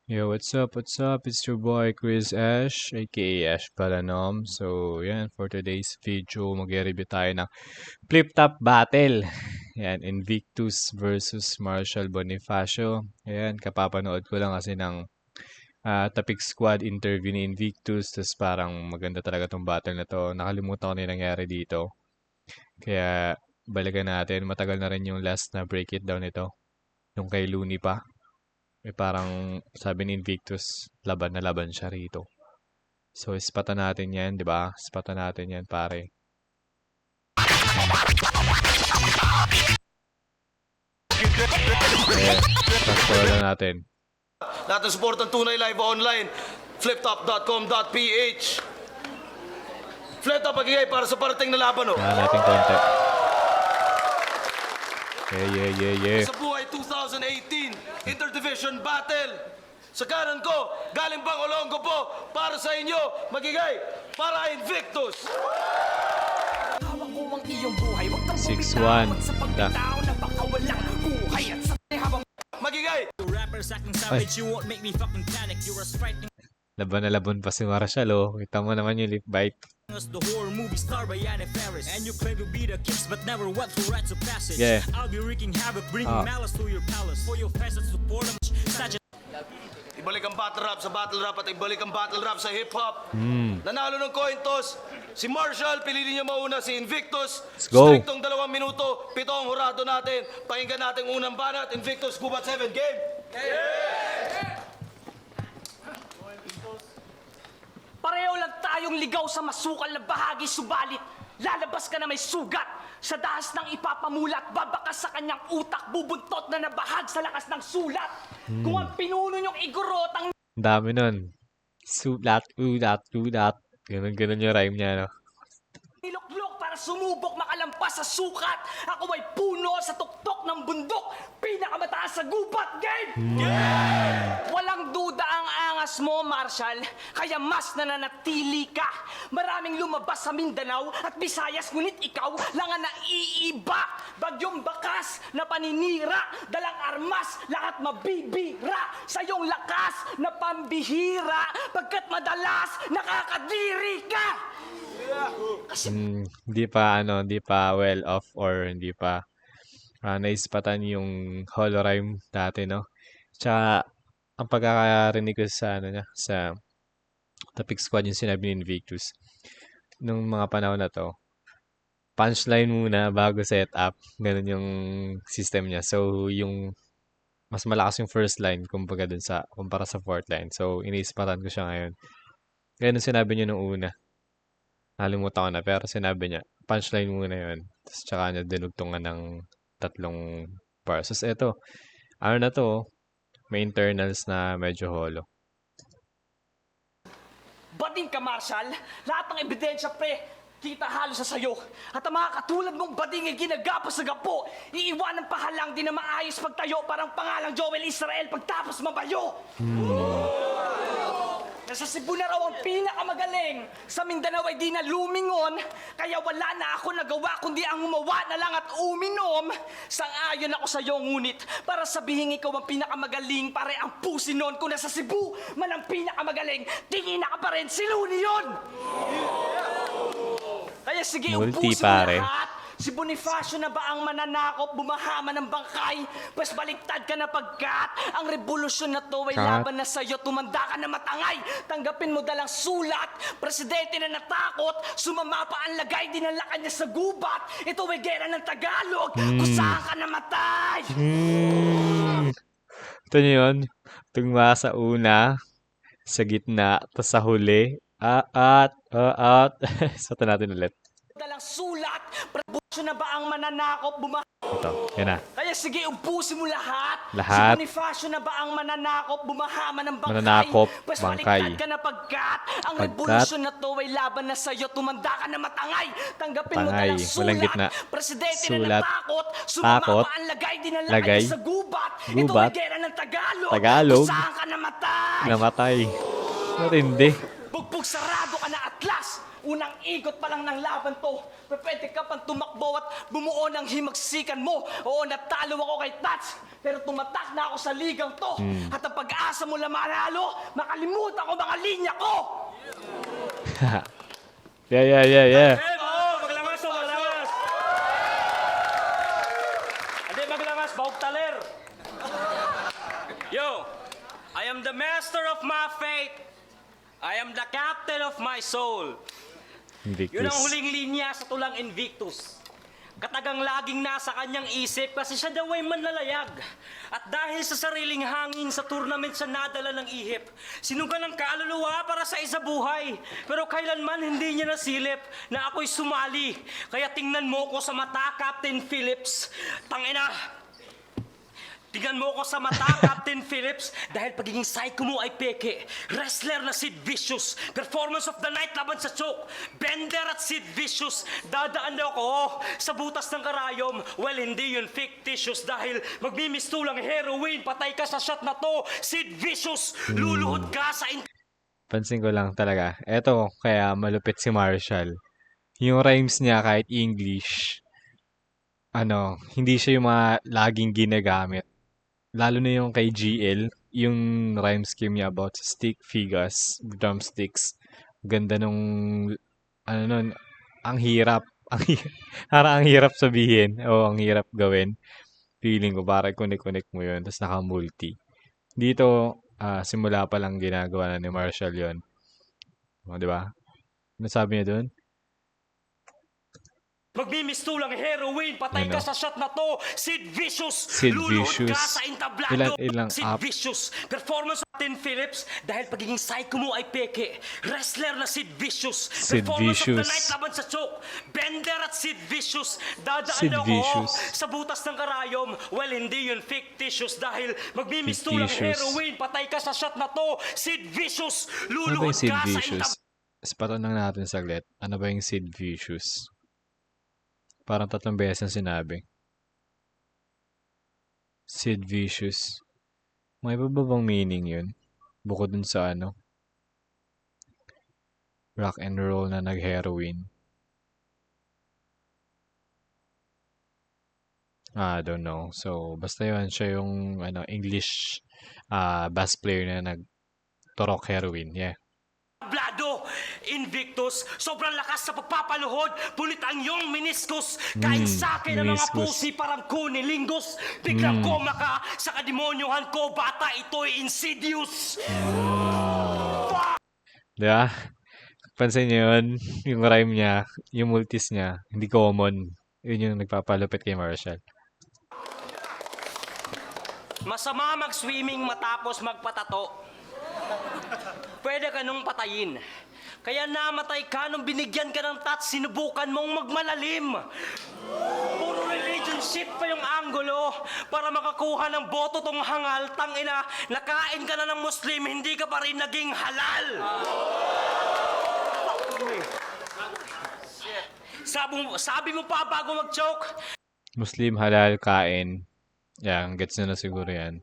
Yo, what's up? What's up? It's your boy Chris Ash, aka Ash Palanom. So, yan, for today's video, mag-review tayo ng Flip Top Battle. Yan, Invictus versus Marshall Bonifacio. Ayan, kapapanood ko lang kasi ng Topic Squad interview ni Invictus. Tapos parang maganda talaga tong battle na to. Nakalimutan ko na yung nangyari dito. Kaya, balikan natin. Matagal na rin yung last na break it down nito. Yung kay Looney pa. Parang sabi ni Invictus, laban na laban siya rito. So, ispatan natin yan, di ba? Ispatan natin yan, pare. Fast na natin. Lahat ng support ng Tunay Live online, fliptop.com.ph. Fliptop magigay para sa parating na laban, oh. Kaya natin konti. Yeah. Sa buhay 2018 Interdivision Battle. Sa kanan ko, galing bang Olongo po, para sa inyo, magigay para Invictus. 6-1. Magigay. Laban na laban pa si Marshall, oh. Kita mo naman yung lip bite. The horror movie star by Anna Faris, and you claim to be the kings but never went through rites of passage. Yeah. I'll be wreaking havoc, bringing malice to your palace. For your fans that support them, such a... Ibalik ang battle rap sa battle rap at ibalik ang battle rap sa hip hop. Nanalo ng coin toss si Marshall, piliin niya mauna si Invictus. Let's go. Striktong 2 minuto, 7 ang hurado natin. Pakinggan natin unang banat, Invictus, Gubat 7, game. Pareho lang tayong ligaw sa masukal na bahagi, subalit lalabas ka na may sugat. Sa dahas ng ipapamulat, babakas sa kanyang utak, bubuntot na nabahag sa lakas ng sulat. Kung ang pinuno niyong igurot ang Dami nun. Sulat, ulat. Ganun yung rhyme niya, no? niluklok para sumubok makalampas sa sukat. Ako ay puno sa tuktok ng bundok, pinakamataas sa gubat. Game! Walang duda ang angas mo, Marshall, kaya mas nananatili ka. Maraming lumabas sa Mindanao at Visayas, ngunit ikaw lang ang naiiba. Bagyong bakas na paninira, dalang armas, lahat mabibira. Sa iyong lakas na pambihira, pagkat madalas nakakadiri ka. Hindi pa well off or hindi pa naispatan yung holorhyme dati, no? Tsaka, ang pagkakarinig ko sa, sa Topic Squad yung sinabi ni Invictus, nung mga panahon na to, punchline muna bago setup, ganun yung system niya. So, yung mas malakas yung first line kumpara sa fourth line. So, iniispatan ko siya ngayon. Ganun sinabi niya nung una. Nalimutan ko na, pero sinabi niya, punchline muna yun. Tapos tsaka niya dinugtungan ng 3 bars. Tapos eto, na to, may internals na medyo holo. Bading ka, Marshall. Lahat ng ebidensya, pre, kita halos sa sayo. At ang mga katulad mong bading ay ginagapos sa gapo. Iiwanan pa halang din na maayos pagtayo, parang pangalang Joel Israel pagtapos mabayo. Nasa Cebu na raw ang pinakamagaling. Sa Mindanao ay di na lumingon. Kaya wala na ako nagawa kundi ang umawa na lang at uminom. Sang-ayon ako sa iyo, ngunit para sabihin ikaw ang pinakamagaling, pare ang pusi noon. Kung nasa Cebu man ang pinakamagaling, tingin na ka pa rin si Looney yun. Kaya sige, Multi, upusin mo pare. lahat. Si Bonifacio na ba ang mananakop, bumahama ng bangkay? Pues baliktad ka na pagkat ang revolusyon na to ay laban na sa'yo. Tumanda ka na matangay, tanggapin mo dalang sulat. Presidente na natakot, sumama pa ang lagay, dinala ka niya sa gubat. Ito ay gera ng Tagalog, kung saan ka namatay. Ito nyo yun, tungma sa una, sa gitna, tapos sa huli, at. Sata natin ulit. Dalang sulat, revolusyon na ba ang mananakop, Ito, yan na. Kaya sige, ubusin mo lahat. Lahat. Si Bonifacio na ba ang mananakop, bumahama ng bangkay? Mananakop, Pues bangkay. baliktad ka na pagkat ang Pagkat. revolusyon na to ay laban na sa'yo. Tumanda ka na matangay, tanggapin mo Tangay, dalang walang sulat. gitna. Presidente Sulat. na natakot, sumama Takot. pa ang lagay, dinala Lagay. ka sa gubat. Ito ay Gubat. gera ng Tagalog. Tagalog. Kung saan ka namatay? Namatay. Matindi. Bugbog sarado ka na atlas. Unang ikot pa lang ng laban to. Pwede ka pang tumakbo at bumuo ng himagsikan mo. Oo, natalo ako kay Tats. Pero tumatak na ako sa ligang to. At ang pag-asa Asa mo lang manalo, makalimutan ko mga linya ko! Yeah. Maglangas o, maglangas! Hindi, maglangas, baog taler! Yo, I am the master of my fate. I am the captain of my soul. Yun ang Invictus. huling linya sa tulang Invictus. Katagang laging nasa kanyang isip kasi siya daw ay manlalayag. At dahil sa sariling hangin sa tournament siya nadala ng ihip. Sinugan ng kaluluwa para sa isa buhay. Pero kailanman hindi niya nasilip na ako'y sumali. Kaya tingnan mo ko sa mata, Captain Phillips. Tangina! Tingnan mo ko sa mata, Captain Phillips, dahil pagiging psycho mo ay peke. Wrestler na Sid Vicious, performance of the night laban sa choke. Bender at Sid Vicious, dadaan daw ako sa butas ng karayom. Well, hindi yun fictitious dahil magmimistulang heroin, patay ka sa shot na to. Sid Vicious, luluhod ka sa Pansin ko lang talaga. Eto, kaya malupit si Marshall. Yung rhymes niya kahit English, hindi siya yung mga laging ginagamit. Lalo na yung kay GL, yung rhyme scheme niya about stick figures, drumsticks. Ganda nung, nun, ang hirap. Parang ang hirap sabihin. O, ang hirap gawin. Feeling ko, parang connect mo yun. Tapos naka-multi. Dito, simula pa lang ginagawa na ni Marshall yun. O, di ba? Ano sabi niya doon? magmimistulang heroin, patay ka Ano? sa shot na to. Sid Vicious, Sid luluhod ka Vicious. sa entablado. Ilang Sid up? Vicious, performance of Captain Phillips, dahil pagiging psycho mo ay peke. Wrestler na Sid Vicious, Sid performance of the Vicious. night laban sa choke. Bender at Sid Vicious, dadaan Sid ako Vicious. sa butas ng karayom. Well, hindi yun fictitious dahil magmimistulang Fictitious. heroin, patay ka sa shot na to. Sid Vicious, Ano ba luluhod yung Sid ka sa Vicious? Spatan lang natin saglit. Ano ba yung Sid Vicious? Parang 3 beses ang sinabi. Sid Vicious. May iba ba bang meaning yun? Bukod dun sa rock and roll na nag-heroin. I don't know. So, basta yun. Siya yung English bass player na nag-torok heroin. Yeah. Blado, Invictus, sobrang lakas sa pagpapaluhod, punit ang iyong meniscus, kain sa akin ang mga meniscus. pusi parang kunilingus, biglang koma ka sa kademonyohan ko, bata ito'y insidious. Diba? Pansin niyo yun, yung rhyme niya, yung multis niya, hindi common. Yun yung nagpapalupit kay Marshall. Masama mag-swimming matapos magpatato. Pwede ka nung patayin. Kaya namatay ka nung binigyan ka ng tats, sinubukan mong magmalalim. Puro relationship pa yung anggulo para makakuha ng boto tong hangal. Tangina, nakain ka na ng Muslim, hindi ka pa rin naging halal. Sabi mo pa bago mag-choke, Muslim, halal, kain. Yan, gets na siguro yan.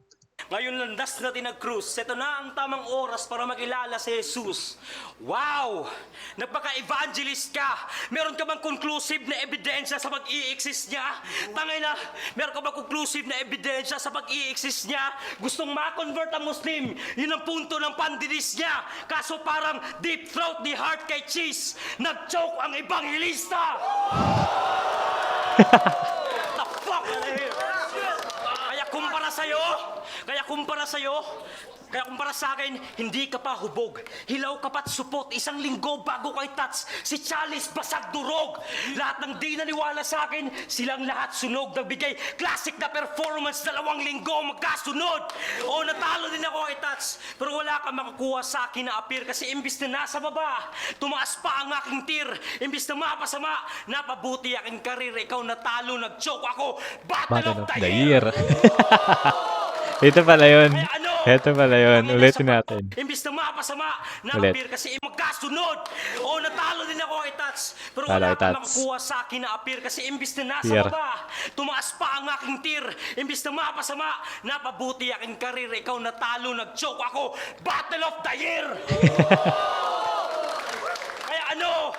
ngayon landas natin nag-cruise. Ito na ang tamang oras para makilala si Jesus. Wow! Nagpaka-evangelist ka. Meron ka bang conclusive na ebidensya sa pag-i-exist niya? Tangina, meron ka bang conclusive na ebidensya sa pag-i-exist niya? Gustong ma-convert ang Muslim. Yun ang punto ng pandinis niya. Kaso parang deep throat ni heart kay cheese. Nag-choke ang evangelista! The fuck? Kaya kumpara sa akin, hindi ka pa hubog. Hilaw ka pa't supot. Isang linggo bago kay Tats, si Chalice basag durog. Lahat ng di naniwala sa akin, silang lahat sunog. Nagbigay classic na performance, 2 linggo magkasunod. O, natalo din ako kay Tats. Pero wala kang makakuha sa akin na appear kasi imbis na nasa baba, tumaas pa ang aking tir. Imbis na mapasama, napabuti aking karir. Ikaw natalo, nag-choke ako. Battle of the Year! Ito pala yun. Kaya ano? Ito pala yun. Tangina, Ulitin sa natin. Imbis na mapasama, Ulit. na-appear kasi magkasunod. O, natalo din ako kay Tats. Pero Talo wala kay kang Tats. makakuha sa akin na appear kasi imbis na nasa Year. baba, tumaas pa ang aking tir. Imbis na mapasama, napabuti aking karir. Ikaw natalo, nag-choke ako. Battle of the Year! Kaya ano?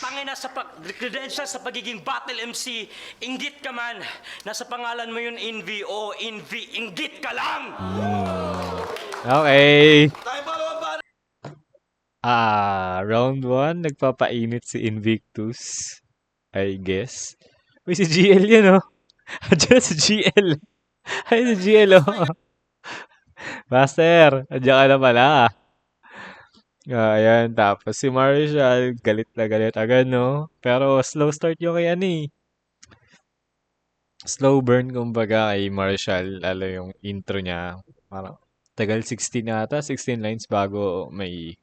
Tangina sa credentials sa pagiging battle MC, inggit ka man. Nasa pangalan mo yun, Envy. O, Envy, inggit ka lang! Okay. Tayong dalawang banat. Round 1, nagpapainit si Invictus. I guess. Uy, si GL yun, oh. Andiyan na si GL. Ay, si GL, oh. Master, andiyan ka na pala. Ayan, tapos si Marshall, galit na galit agad, no? Pero slow start yung kay ano, eh. Slow burn, kumbaga, kay Marshall. Lalo yung intro niya. Parang, tagal 16 ata, 16 lines bago may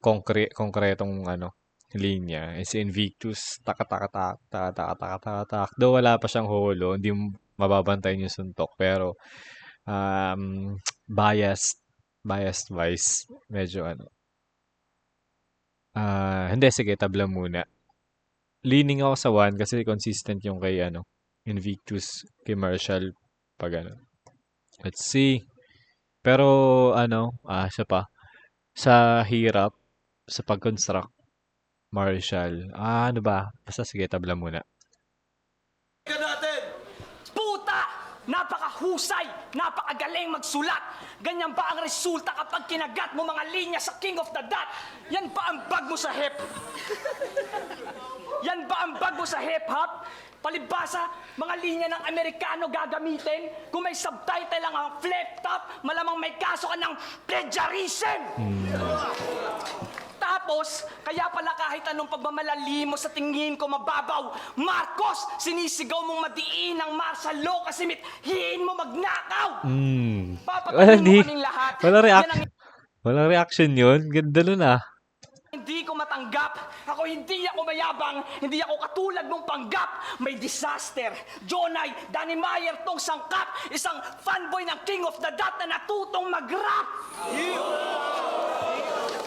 konkretong ano, linya. Eh, si Invictus, taka. Though wala pa siyang holo, hindi mo mababantayan yung suntok. Pero, biased wise, medyo ano. Hindi, sige, tabla muna. Leaning ako sa 1 kasi consistent yung kay ano, Invictus, kay Marshall, pag ano. Let's see. Pero, ano, siya pa. Sa hirap, sa pag-construct, Marshall. Ano ba? Basta sige, tabla muna. Ka natin. Puta! Napakahusay! Napakagaling magsulat! Ganyan ba ang resulta kapag kinagat mo mga linya sa King of the Dot? Yan ba ang bag mo sa hip? Yan ba ang bag mo sa hip-hop? Palibasa, mga linya ng Amerikano gagamitin. Kung may subtitle lang ang flip-top, malamang may kaso ka ng plagiarism! Tapos, kaya pala kahit anong pagmamalali mo sa tingin ko mababaw, Marcos, sinisigaw mong madiin ang martial law kasi mithiin mo magnakaw! Papatayin mo kaming lahat. Walang Yan reaction. ang Walang reaction yun. Ganda nun, ah. hindi ko matanggap. Hindi ako mayabang. Hindi ako katulad mong panggap. May disaster. Jonay, Danny Meyer tong sangkap. Isang fanboy ng King of the Dot na natutong mag-rap.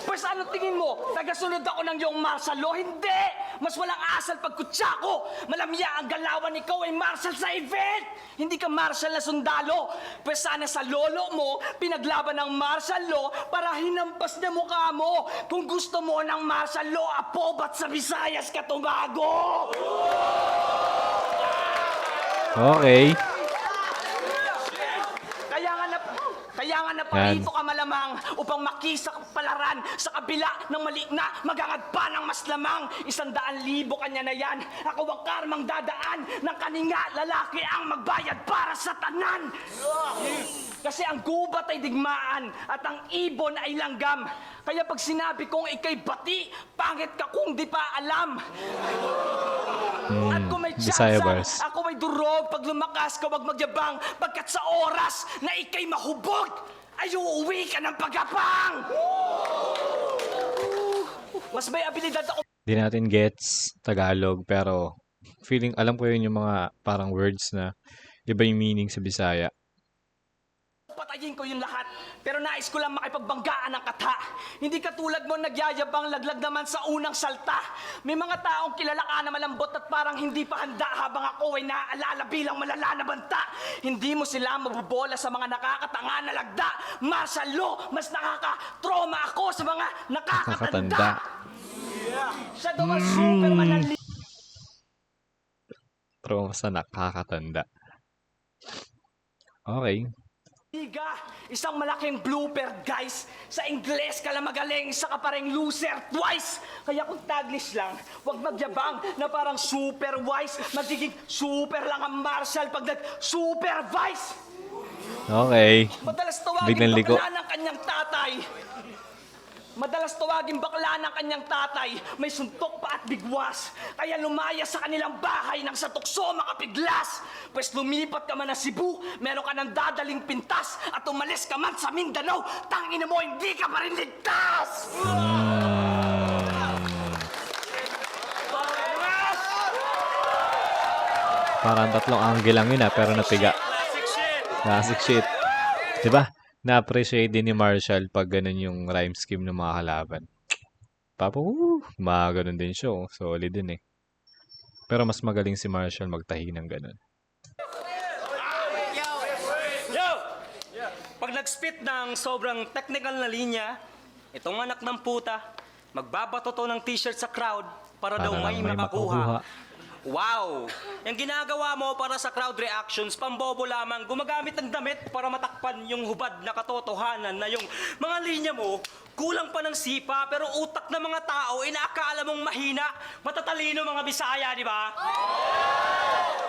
Pues ano tingin mo? Tagasunod ako ng iyong martial law? Hindi! Mas walang asal pagkutsa ko. Malamya ang galawan, ikaw ay martial sa event. Hindi ka martial na sundalo. Pues sana sa lolo mo, pinaglaban ng martial law para hinampas na mukha mo. Kung gusto mo ng martial law, apo, ba't sa Visayas ka tumago? Okay. Kaya nga naparito ka malamang upang makisa kang palaran sa kabila ng mali na magangad pa ng mas lamang. 100,000 kanya na yan. Ako ang karmang dadaan ng kaninga lalaki ang magbayad para sa tanan. Kasi ang gubat ay digmaan at ang ibon ay langgam. Kaya pag sinabi kong ikay bati, pangit ka kung di pa alam. At kung may Bisaya tsansa, bars. ako ay durog. Pag lumakas ka, wag magyabang. Pagkat sa oras na ikay mahubog, ay uuwi ka ng pagkapang. Mas may abilidad ako Di natin gets Tagalog, pero feeling alam ko yun yung mga parang words na iba yung meaning sa Bisaya. patayin ko yung lahat. Pero nais ko lang makipagbanggaan ng kata. Hindi katulad mo nagyayabang laglag naman sa unang salta. May mga taong kilala ka na malambot at parang hindi pa handa habang ako ay naaalala bilang malala na banta. Hindi mo sila mabubola sa mga nakakatanga na lagda. Martial law, mas nakaka-trauma ako sa mga nakakatanda. Siya daw ang Superman ng Trauma sa nakakatanda. Okay. liga. Isang malaking blooper, guys. Sa Ingles ka lang magaling, isa ka pa ring loser twice. Kaya kung Taglish lang, wag magyabang na parang super wise. Magiging super lang ang Marshall pag nag-supervise. Okay. Madalas tawagin Biglang liko. bakla ng kanyang tatay. Madalas tawagin bakla ng kanyang tatay. May suntok pa at bigwas. Kaya lumaya sa kanilang bahay nang sa tukso makapiglas. Pwes lumipat ka man na Cebu, meron ka ng dadaling pintas. At umalis ka man sa Mindanao, tangina mo, hindi ka pa rin ligtas! Parang tatlong angle lang yun pero napiga. Classic shit. Diba? Na-appreciate din ni Marshall pag ganun yung rhyme scheme ng mga kalaban. Papa, mga ganun din siya. Oh. Solid din eh. Pero mas magaling si Marshall magtahi ng ganun. Yo! Pag nag-spit ng sobrang technical na linya, itong anak ng puta, magbabato to ng t-shirt sa crowd para daw Para may lang may makakuha. Wow! Yung ginagawa mo para sa crowd reactions, pambobo lamang, gumagamit ng damit para matakpan yung hubad na katotohanan na yung mga linya mo, kulang pa ng sipa, pero utak ng mga tao, inaakala mong mahina, matatalino mga Bisaya, di ba?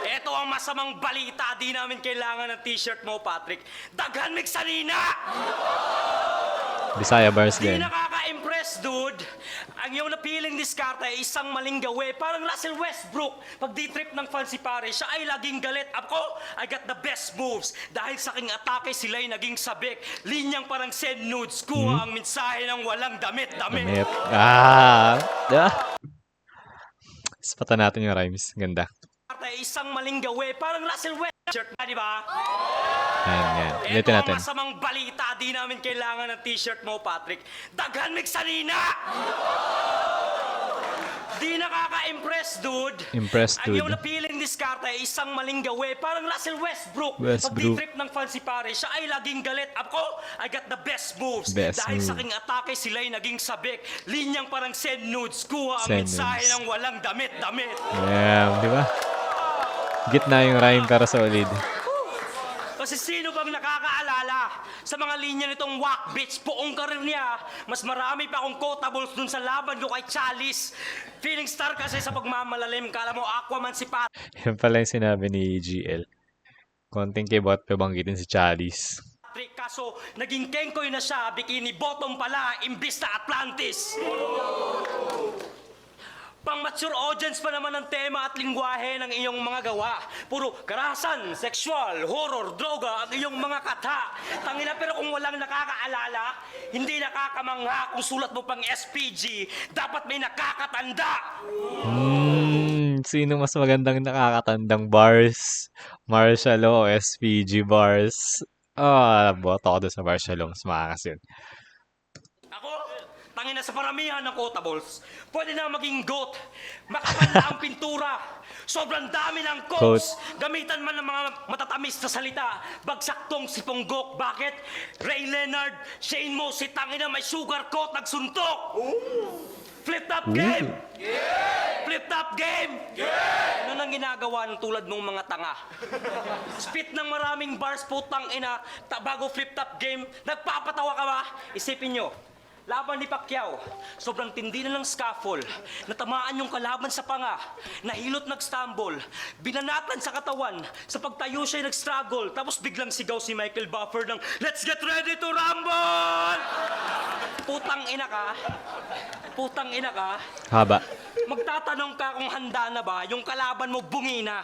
Ito ang masamang balita, di namin kailangan ng t-shirt mo, Patrick. Daghan migsanina! Bisaya bars Di din. nakaka-impress, dude. Ang iyong napiling diskarte ay isang maling gawe. Parang Russell Westbrook. Pag di-trip ng fan si pare, siya ay laging galit. Ako, I got the best moves. Dahil sa aking atake, sila'y naging sabik. Linyang parang send nudes. Kuha ang mensahe ng walang damit-damit. Damit. Ah! Spatan natin yung rhymes. Ganda. Ay isang maling gawe. Parang Russell Westbrook, di ba? Yan. Ito Ulitin ang natin. masamang balita. Di namin kailangan ng t-shirt mo, Patrick. Daghan migsanina! Di nakaka-impress, dude. Impressed, Ang dude. iyong napiling diskarte ay isang maling gawe. Parang Russell Westbrook. Pag Westbrook. di-trip ng fan si pare, siya ay laging galit. Ako, I got the best moves. Best Dahil sa move. aking atake, sila'y naging sabik. Linyang parang send nudes. Kuha ang Send mensahe nudes. ng walang damit-damit. Yeah, di ba? Gitna yung rhyme pero solid. Kasi sino bang nakakaalala sa mga linya nitong whack bitch buong karir niya, mas marami pa akong quotables dun sa laban ko kay Chalice. Feeling star kasi sa pagmamalalim, kala mo Aquaman si Yan pala yung sinabi ni GL. Konting kibot pa banggitin si Chalice. Patrick, kaso naging kengkoy na siya, bikini bottom pala, imbis na Atlantis. Pang mature audience pa naman ang tema at lingwahe ng iyong mga gawa. Puro karahasan, sexual, horror, droga ang iyong mga kata. Tangina, pero kung walang nakakaalala, hindi nakakamangha kung sulat mo pang SPG, dapat may nakakatanda. Sino mas magandang nakakatandang bars? Martial o SPG bars? Boto ako doon sa Martial mas makakas yun. Ako, tangina sa paramihan ng quotables, pwede na maging goat. Makapal na ang pintura. Sobrang dami ng quotes. Gamitan man ng mga matatamis na salita. Bagsak tong si Ponggok. Bakit? Ray Leonard, Shane Mo, si tangina may sugar coat, nagsuntok. Flip top game! Flip top game! Ano nang ginagawa ng tulad mong mga tanga? Spit ng maraming bars, putang ina, bago flip top game, nagpapatawa ka ba? Isipin nyo, laban ni Pacquiao, sobrang tindi na ng scaffold, natamaan yung kalaban sa panga, nahilot nag-stumble, binanatan sa katawan, sa pagtayo siya nag-struggle, tapos biglang sigaw si Michael Buffer ng, "Let's get ready to rumble!" Putang ina ka, putang ina ka, Haba. magtatanong ka kung handa na ba yung kalaban mo bungi na.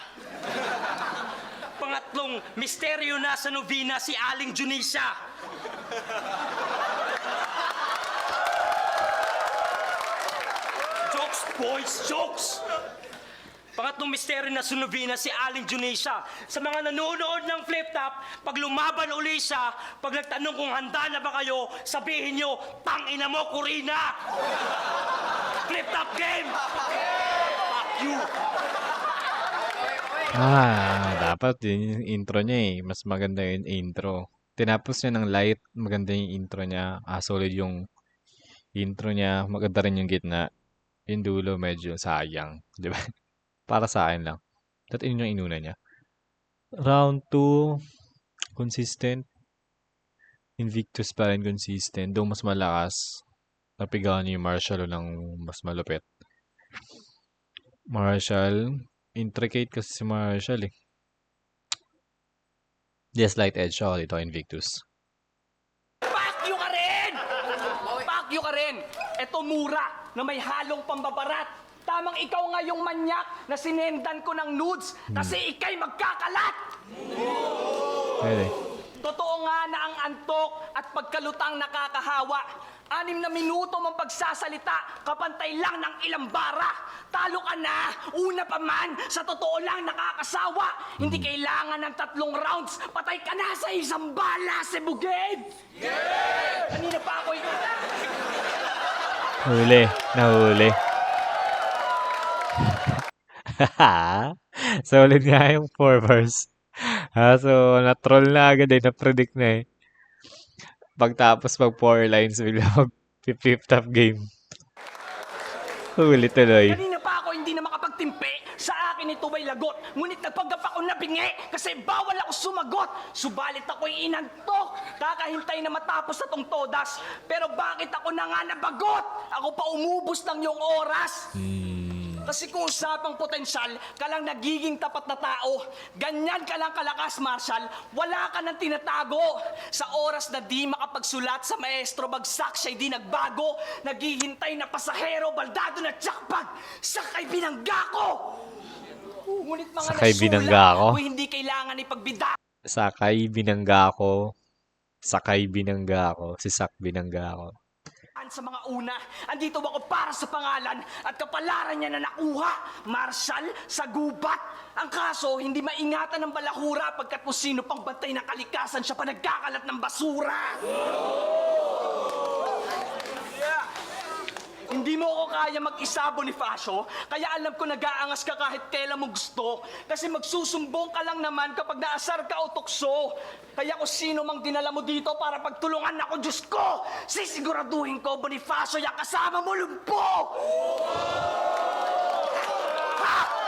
Pangatlong, misteryo na sa novena si Aling Junisha. Jokes, boys, jokes! Pangatlong misteryo na sa novena si Aling Junisha. Sa mga nanonood ng Flip Top, pag lumaban uli siya, pag nagtanong kung handa na ba kayo, sabihin nyo, "Tangina mo, Corina!" Flip Top game! Fuck you! Dapat yun yung intro niya eh. Mas maganda yung intro. Tinapos niya ng light, maganda yung intro niya. Solid yung intro niya. Maganda rin yung gitna. Yung dulo medyo sayang. Di ba? Para sa akin lang. At yun yung inuna niya. Round 2, consistent. Invictus pa rin consistent. Doon mas malakas. Napigawan niya yung Martial ng mas malupit. Martial. Intricate kasi si Martial eh. Yes, light edge ako dito, Invictus. Fuck you ka rin! Fuck you ka rin! Eto mura na may halong pambabarat. Tamang ikaw nga yung manyak na sinendan ko ng nudes kasi ikay magkakalat! Pwede. Totoo nga na ang antok at pagkalutang nakakahawa. 6 na minuto mong pagsasalita, kapantay lang ng ilang bara. Talo ka na, una pa man, sa totoo lang nakakasawa. Hindi kailangan ng 3 rounds, patay ka na sa isang bala, Sebuged! Yeah! Kanina pa ako Huli. Nahuli. Solid nga yung 4 bars. So, na-troll na agad eh. Na-predict na eh. Pagtapos mag 4 lines, bigla mag-flip top game. Huli tuloy. Kanina pa ako hindi na makapagtimpi. Sa akin nito ay lagot, ngunit nagpanggap ako na bingi kasi bawal ako sumagot. Subalit ako'y inantok, kakahintay na matapos na tong todas. Pero bakit ako na nga nabagot? Ako pa umubos ng iyong oras. Kasi kung usapang potensyal, ka lang nagiging tapat na tao. Ganyan ka lang kalakas, Marshall. Wala ka nang tinatago. Sa oras na di makapagsulat sa maestro, bagsak siya'y di nagbago. Naghihintay na pasahero, baldado na tiyakpag. Sakay binangga ko! Ngunit mga Sakay binangga ako? ako'y hindi kailangan ipagbida. Sakay binangga ako. Sakay binangga ako. Si Sak binangga ako. Sa mga una, andito ako para sa pangalan at kapalaran niya na nakuha. Marshal, sa gubat. Ang kaso, hindi maingatan ng balahura pagkat kung sino pang bantay ng kalikasan siya pa nagkakalat ng basura. Hindi mo ako kaya mag-isa, Bonifacio, kaya alam ko nag-aangas ka kahit kailan mo gusto. Kasi magsusumbong ka lang naman kapag naasar ka o tukso. Kaya kung sino mang dinala mo dito para pagtulungan ako, Diyos ko, sisiguraduhin ko, Bonifacio, yung kasama mo lumpo!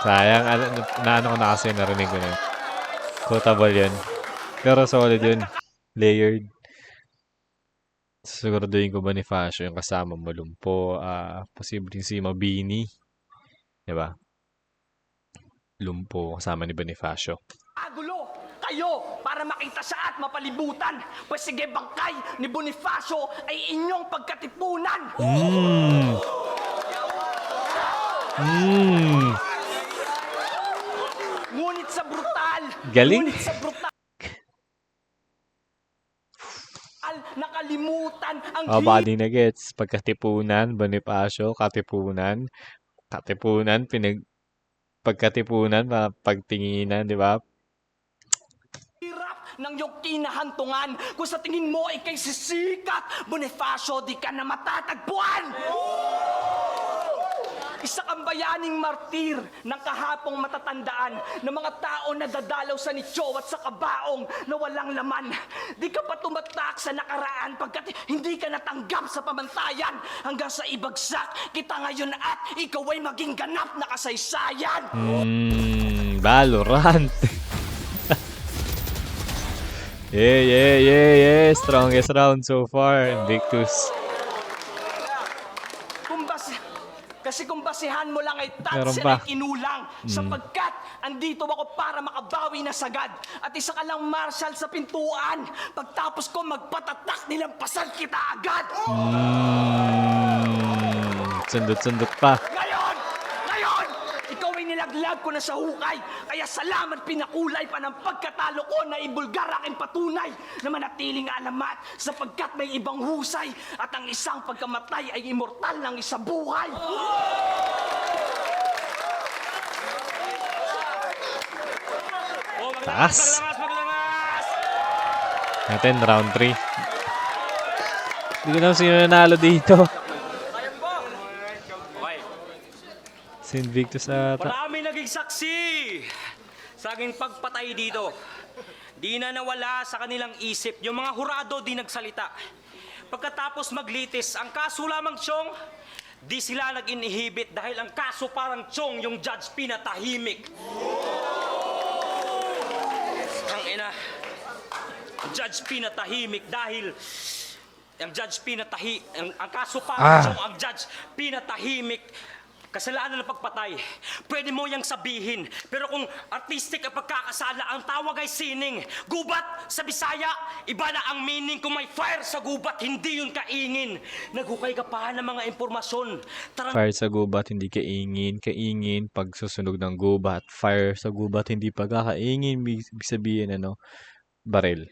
Sayang, naano ko na kasi narinig ko na yun. Quotable yun. Pero solid yun. Layered. Siguraduhin ko Bonifacio yung kasama mo Lumpo. Posibleng si Mabini. Diba? Lumpo kasama ni Bonifacio. Agulo kayo para makita siya at mapalibutan. Pues sige, bangkay ni Bonifacio ay inyong pagkatipunan. Ngunit sa brutal. Galing. Ngunit sa brutal. Nakalimutan ang Baka di na gets. Pagkatipunan, Bonifacio, katipunan. Katipunan, pagkatipunan, pagtinginan, di ba? hirap ng iyong kinahantungan. Kung sa tingin mo ay kay sisikat, Bonifacio, di ka na matatagpuan. Isa kang bayaning martir ng kahapong matatandaan ng mga tao na dadalaw sa nicho at sa kabaong na walang laman. Di ka pa tumatak sa nakaraan pagkat hindi ka natanggap sa pamantayan hanggang sa ibagsak kita ngayon at ikaw ay maging ganap na kasaysayan. Valorant. Yeah. Strongest round so far. Invictus. Kasi kung basihan mo lang ay Meron tatsin pa. ay kinulang sapagkat andito ako para makabawi na sagad at isa ka lang marshal sa pintuan. Pagtapos ko magpatatak nilampasan kita agad. Sundot-sundot pa. Ngayon, ikaw ay nilaglag ko na sa hukay. Kaya salamat pinakulay pa ng pagkatalo ko na ibulgar aking patunay na manatiling alamat sapagkat may ibang husay at ang isang pagkamatay ay immortal ng isa buhay. Taas. Maglamas! Natin, round 3. Hindi ko na sino nanalo dito. Okay. Si Invictus ata. Marami naging saksi sa aking pagpatay dito. Di na nawala sa kanilang isip. Yung mga hurado di nagsalita. Pagkatapos maglitis, ang kaso lamang Chong, di sila nag-inhibit dahil ang kaso parang Chong, yung judge pinatahimik. Ang ina, ang judge pinatahimik dahil ang kaso parang Chong, ang judge pinatahimik. Kasalanan ng pagpatay, pwede mo yang sabihin. Pero kung artistic ang pagkakasala, ang tawag ay sining. Gubat sa Bisaya, iba na ang meaning. Kung may fire sa gubat, hindi yun kaingin. Naghukay ka pa ng mga impormasyon. Fire sa gubat, hindi kaingin. Kaingin, pag susunog ng gubat. Fire sa gubat, hindi pagkakaingin. Ibig sabihin, baril.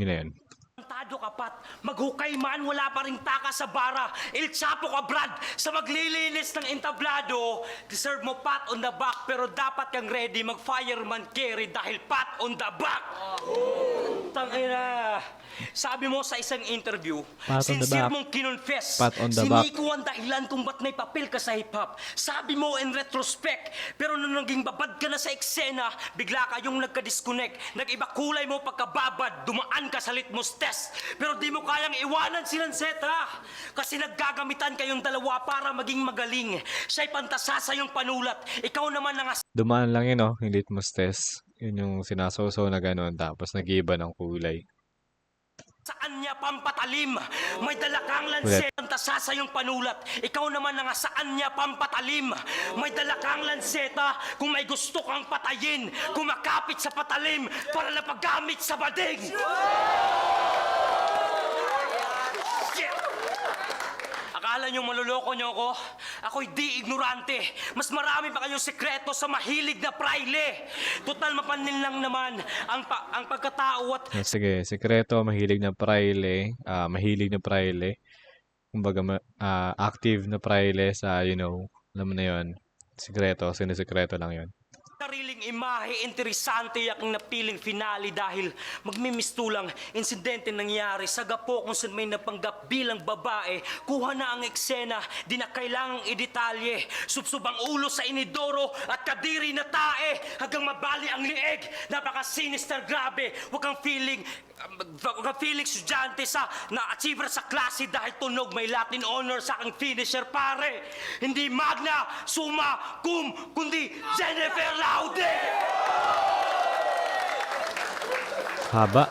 Yun na yun. Tarantado ka pat, maghukay man, wala pa rin taka sa bara. El Chapo ka Brad, sa maglilinis ng entablado, deserve mo pat on the back, pero dapat kang ready mag-fireman carry dahil pat on the back. Tangina. Sabi mo sa isang interview, Pat on the sincere back. mong kinonfess, Pat on the back. siniko ang dahilan kung ba't may papel ka sa hip-hop. Sabi mo in retrospect, pero nung naging babad ka na sa eksena, bigla kayong nagka-disconnect. Nag-iba kulay mo pagkababad, dumaan ka sa litmus test. Pero di mo kayang iwanan si Lanceta. Kasi naggagamitan kayong dalawa para maging magaling. Siya'y pantasa sa iyong panulat. Ikaw naman ang Dumaan lang yun, oh, yung litmus test. Yun yung sinasawsaw na gano'n, tapos nag-iba ng kulay. saan niya pampatalim. May dala kang Ulit. lanseta sa iyong panulat. Ikaw naman ang saan niya pampatalim. May dala kang lanseta kung may gusto kang patayin. Kumakapit sa patalim para napagamit sa bading. Akala nyo maluloko nyo ako? Ako'y di ignorante. Mas marami pa kayong sekreto sa mahilig na praile. Total mapanin lang naman ang pagkatao at Sige, sekreto, mahilig na praile, mahilig na praile. Kumbaga, active na praile sa, alam mo na yun. Sekreto, sinisekreto lang yun. sariling imahe, interesante yaking napiling finale dahil magmimistulang insidente nangyari sa gapo kung saan may napanggap bilang babae. Kuha na ang eksena, di na kailangang idetalye. Subsubang ulo sa inidoro at kadiri na tae hanggang mabali ang lieg. Napaka-sinister, grabe. Huwag kang feeling estudyante sa na-achiever sa klase dahil tunog may Latin honor sa aking finisher, pare. Hindi magna, summa, cum, kundi Jennifer Laude! Haba.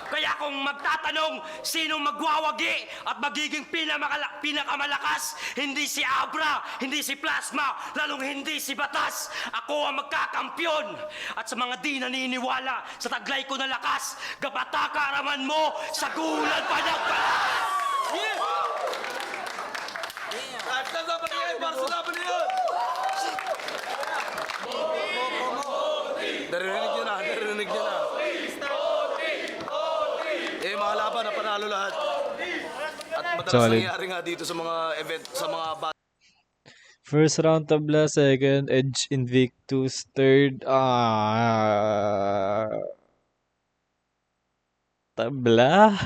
Kaya kung magtatanong sinong magwawagi at magiging pinakamalakas, hindi si Abra, hindi si Plasma, lalong hindi si Batas. Ako ang magkakampyon. At sa mga di naniniwala sa taglay ko na lakas, gabata karaman mo sa gulan pa nagbalas! Kahit na dapat yan, para sa laban na yun! Narinig niyo na, narinig niyo na. Mga laban na panalo lahat. At madalas Solid. nangyari nga dito sa mga event, sa mga First round tabla, second Edge Invictus, third tabla.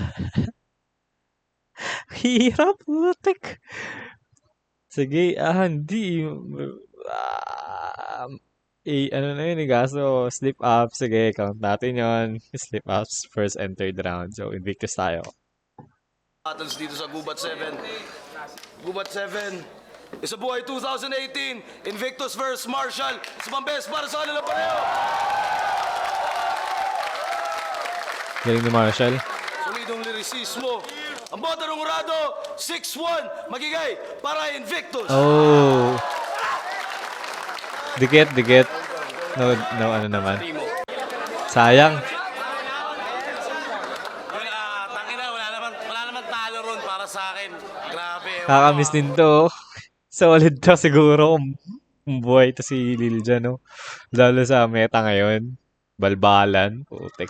Hirap, putik. Sige, hindi. Ano na yun, kaso slip up. Sige, count natin yun. Slip ups, first and third round. So, Invictus tayo. battles dito sa Gubat 7. Gubat 7. Isa buhay 2018. Invictus vs. Marshall. Isa pang best para sa kanila pareho. Galing ni Marshall. Solidong lirisismo. Ang bota ng Urado, 6-1. Magigay para Invictus. Oh. Dikit. No, ano naman. Sayang. Tangina, wala naman talo ron para sa akin. Grabe. Kakamiss din to. Solid to siguro kung buhay to si Lilja, no? Lalo sa meta ngayon. Balbalan. Putek.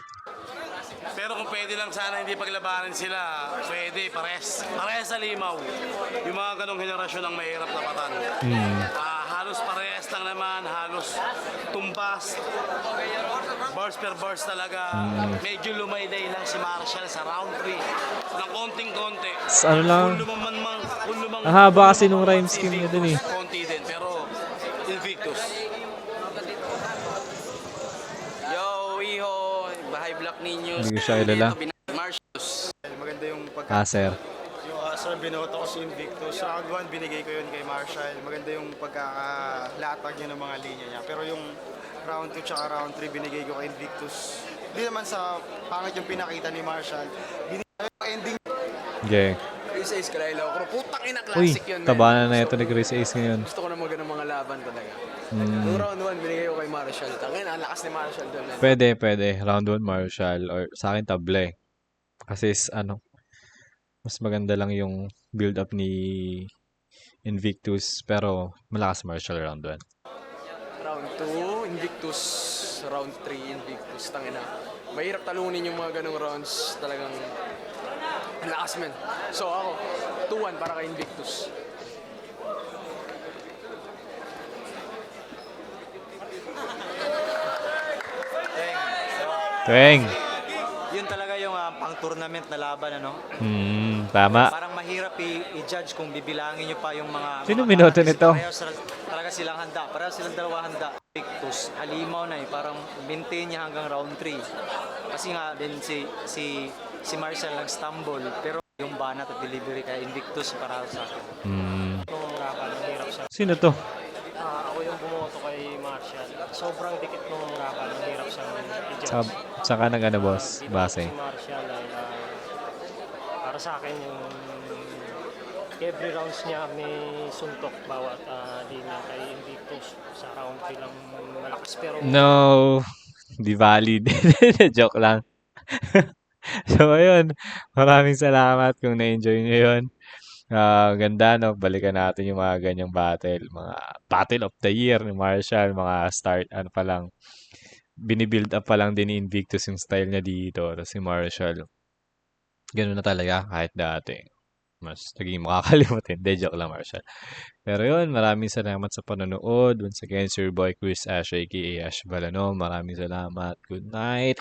Pero kung pwede lang sana hindi paglabanan sila, pwede, pares sa limaw. Yung mga ganong henerasyon ang mahirap na patan. Halos parehas lang naman, halos tumbas. Bars per bars talaga. Medyo lumayday lang si Marshall sa round 3. Ng konting-konti. Ano lang. Kung lumang Ang haba kasi nung rhyme scheme niya dun eh. konti din, pero Invictus. Yo, Iho, bahay Black Ninyo. Hindi ko siya kilala. Marshals. Maganda yung Sir. yung sir, binoto ko si Invictus. Round 1, binigay ko yun kay Marshall. Maganda yung pagkakalatag niya ng mga linya niya. Pero yung round 2 tsaka round 3, binigay ko kay Invictus. Hindi naman sa pangit yung pinakita ni Marshall. Binigay ko yung ending. Okay. Chris Ace, Kalaylaw. Pero putang ina, Uy, classic yun, man. tabanan na ito ni Chris Ace ngayon. Gusto ko na mga ganang mga laban talaga. Yung round 1, binigay ko kay Marshall. Tangin, ang lakas ni Marshall doon. Man. Pwede. Round 1 Marshall or sa akin table. Kasi mas maganda lang yung build up ni Invictus pero malakas Marshall round 1. Round 2, Invictus. Round 3, Invictus. Tangina. Mahirap talunin yung mga ganong rounds. Talagang ang lakas, man. So ako, 2-1 para kay Invictus. Tuwing! Yun talaga yung pang-tournament na laban, ano? Tama. Parang mahirap i-judge kung bibilangin nyo pa yung mga... Sino mga minuto kasi nito? Talaga silang handa. Pareho silang dalawa handa. Victus, halimaw na eh. Parang maintain niya hanggang round 3. Kasi nga din si si Marshall nag-stumble. Pero yung banat at delivery kay Invictus para sa akin. Nung laban, hirap siya. Sino to? Ako yung bumoto kay Marshall. Sobrang dikit nung laban, hirap siyang i-judge. Saka nag ano, boss? Base. Si Marshall ay para sa akin yung every rounds niya may suntok bawat linya kay Invictus sa round 3 lang malakas pero No, di valid. Joke lang. So, ayun. Maraming salamat kung na-enjoy nyo yun. Ganda, no? Balikan natin yung mga ganyang battle. Mga battle of the year ni Marshall. Mga start, ano pa lang. Binibuild up pa lang din ni Invictus yung style niya dito. Tapos si Marshall. Ganun na talaga kahit dati. Mas naging makakalimutin. De, joke lang, Marshall. Pero yun, maraming salamat sa panonood. Once again, Sir Boy Chris Ash, aka Ash Balano. Maraming salamat. Good night.